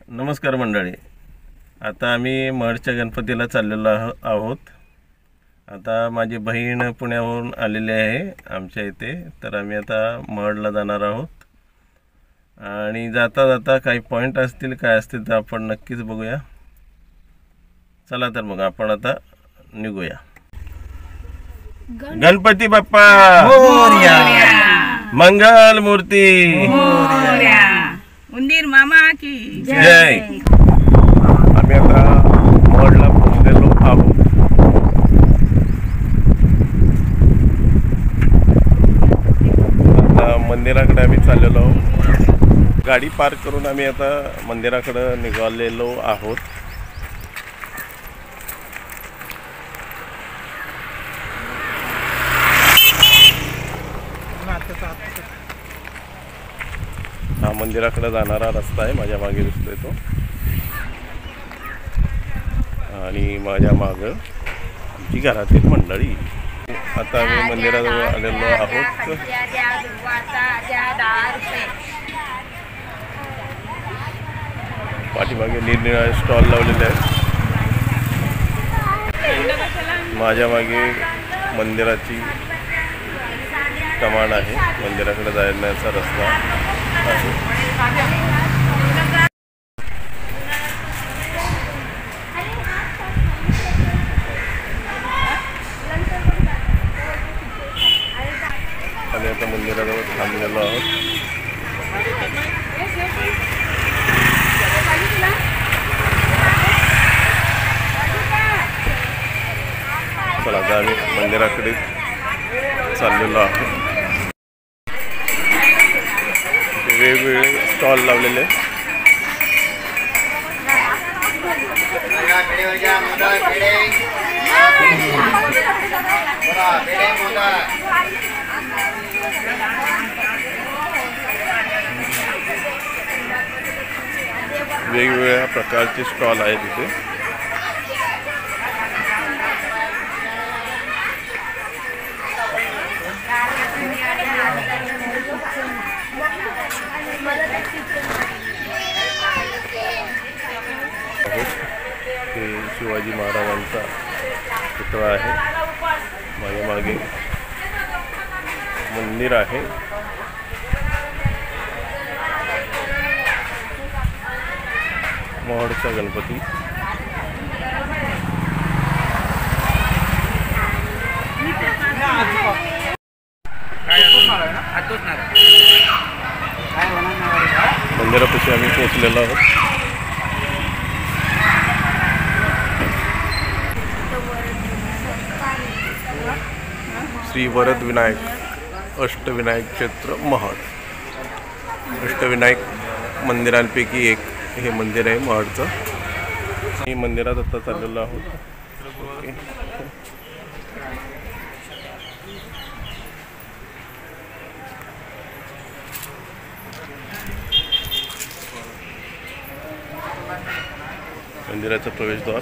नमस्कार मंडळी, आता आम्ही महडच्या गणपतीला चाललेलो आहोत। आता माझी बहीण पुण्यावरून आलेली आहे आमच्या इथे, तर आम्ही आता महडला जाणार आहोत आणि जाता जाता काही पॉइंट असतील काय असतील तर आपण नक्कीच बघूया। चला तर मग आपण आता निघूया। गणपती बाप्पा मोरया, मंगल मूर्ती मोरया, उंदीर मामा की जय। आम्ही आता महडला पोहोचलेलो आहोत। आता मंदिराकडे आम्ही चाललेलो आहोत। गाडी पार्क करून आम्ही आता मंदिराकडे निघालेलो आहोत। हा मंदिराकडे जाणारा रस्ता आहे, माझ्या मागे दिसतोय तो, आणि माझ्या मागे आमची घरातील मंडळी। आता आम्ही मंदिराजवळ आलेलो आहोत। पाठीमागे निरनिराळे स्टॉल लावलेले आहेत। माझ्या मागे मंदिराची कमान आहे, मंदिराकडे जाण्याचा रस्ता आहे। आणि आता मंदिराजवळ थांबलेलो आहोत। चला आता आम्ही मंदिराकडे चाललेलो आहोत। वेगवेगळे स्टॉल लावलेले। वेगवेगळ्या प्रकारचे स्टॉल आहेत तिथे। हे शिवाजी महाराजांचा पुतळा आहे। माझ्या मागे मंदिर आहे। महडचा गणपती। मंदिरापाशी आम्ही पोहोचलेलो आहोत। श्री वरद विनायक अष्टविनायक क्षेत्र महड। अष्टविनायक मंदिरांपैकी एक हे मंदिर आहे महडचं। मी मंदिरात आता चाललेलो आहोत। मंदिराचं प्रवेशद्वार,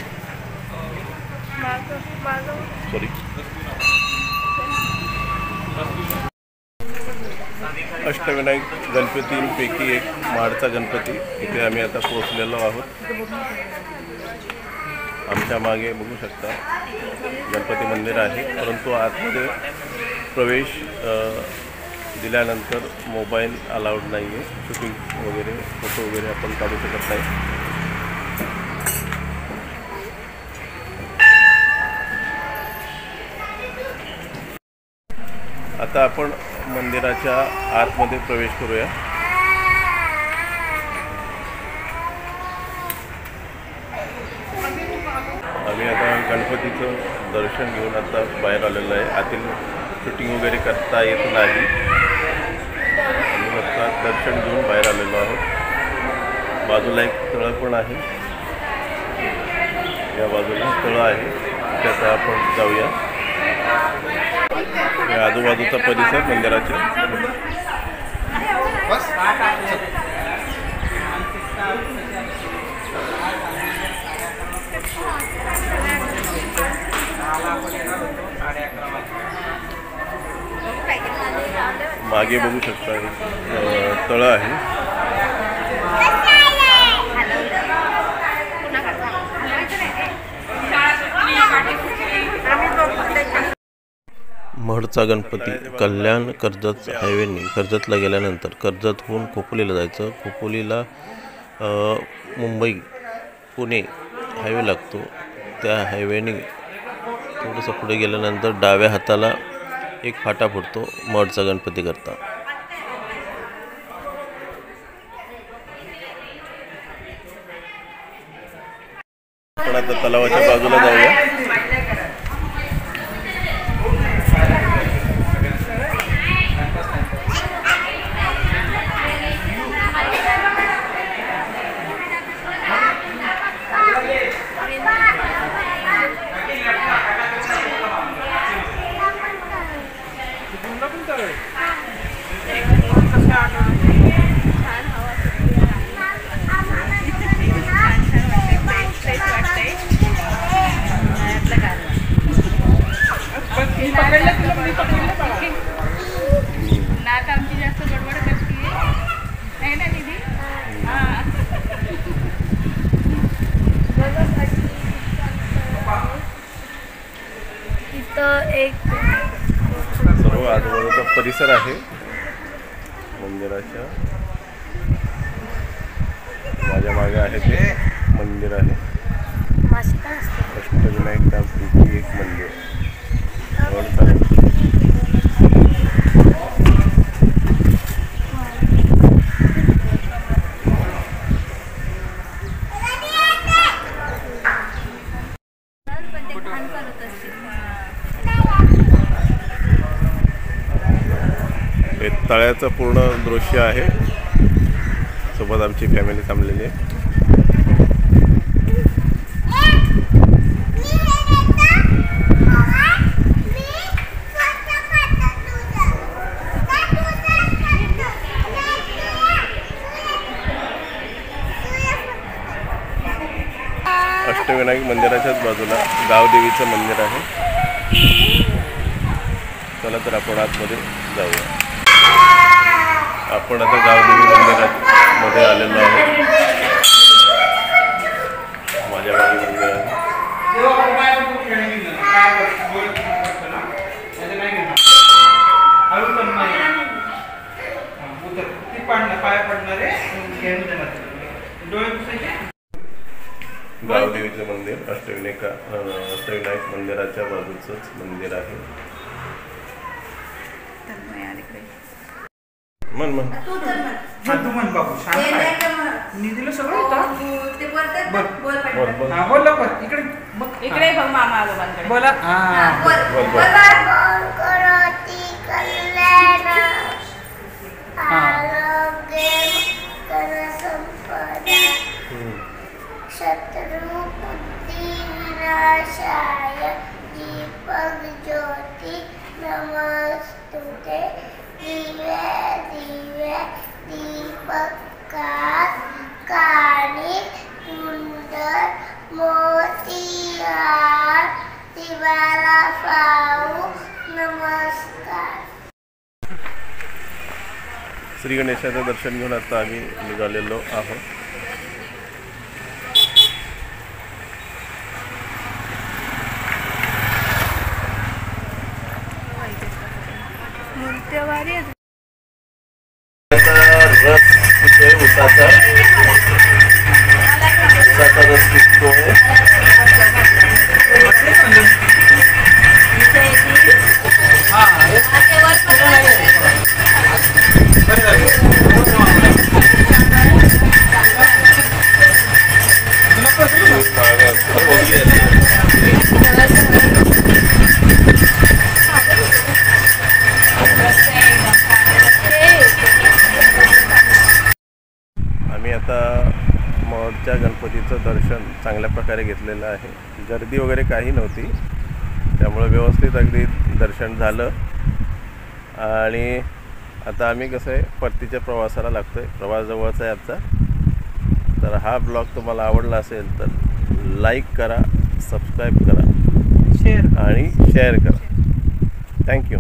सॉरी, अष्टविनायक गणपतींपैकी एक महडचा गणपती। इथे आम्ही आता पोहोचलेलो आहोत। आमच्या मागे बघू शकता गणपती मंदिर आहे, परंतु आतमध्ये प्रवेश दिल्यानंतर मोबाईल अलाउड नाही आहे। शूटिंग वगैरे फोटो वगैरे आपण काढू शकत नाही। आता आपण मंदिराच्या आतमध्ये प्रवेश करूया। आम्ही आता गणपतीचं दर्शन घेऊन आता बाहेर आलेलो आहे। आतील शूटिंग वगैरे करता येत नाही, आम्ही आता दर्शन घेऊन बाहेर आलेलो आहोत। बाजूला एक तळं पण आहे, या बाजूला तळं आहे, त्याचा आपण जाऊया। आजूबाजूचा परिसर मंदिराच्या मागे बघू शकता तळ आहे। मढचा गणपती कल्याण कर्जत हायवेने कर्जतला गेल्यानंतर कर्जतहून खोपोलीला जायचं. खोपोलीला मुंबई पुणे हायवे लागतो. त्या हायवेने थोडंसं पुढे गेल्यानंतर डाव्या हाताला एक फाटा फुटतो मढचा गणपती करता. आपण आता तलावाच्या बाजूला जाऊया. नात आमची जास्त गडबड करते नाही ना दीदी. इथं एक सर्व आजूबाजूचा परिसर आहे मंदिराच्या. माझ्या मागे आहे ते मंदिर आहे अष्टविनायकांपैकी एक मंदिर. हे तळ्याचं पूर्ण दृश्य आहे. सोबत आमची फॅमिली थांबलेली आहे. अष्टविनायक मंदिराच्याच बाजूला गावदेवीचं मंदिर आहे. चला तर आपण आतमध्ये जाऊया. आपण आता गावदेवी मंदिरामध्ये आलेलो आहोत. माझ्या गावी मंदिर आहे. गावदेवीचं मंदिर अष्टविनायक मंदिराच्या बाजूचंच मंदिर आहे. मन मन तू म्हण बाबू शांत निधीला सगळं होतं. बोल लवकर इकडे इकडे बघ मामा आजोबांकडे बोला. शत्रु बुद्धि विनाशाय दीपक ज्योति नमस्तुते. दिव्य दिव्य दीपकार काणी कुंडल मोतीहार दिवाला पाहू नमस्कार. श्री गणेशाचं दर्शन घेऊन आता आम्ही निघालेलो आहोत. उसाचा रस विकतोय. आम्ही आता मढच्या गणपतीचं दर्शन चांगल्या प्रकारे घेतलेलं आहे. गर्दी वगैरे काही नव्हती, त्यामुळे व्यवस्थित अगदी दर्शन झालं. आणि आता आम्ही कसं आहे परतीच्या प्रवासाला लागतो आहे. प्रवास जवळचा आहे आजचा. तर हा ब्लॉग तुम्हाला आवडला असेल तर लाईक करा, सबस्क्राईब करा शेअर आणि शेअर करा. थँक्यू.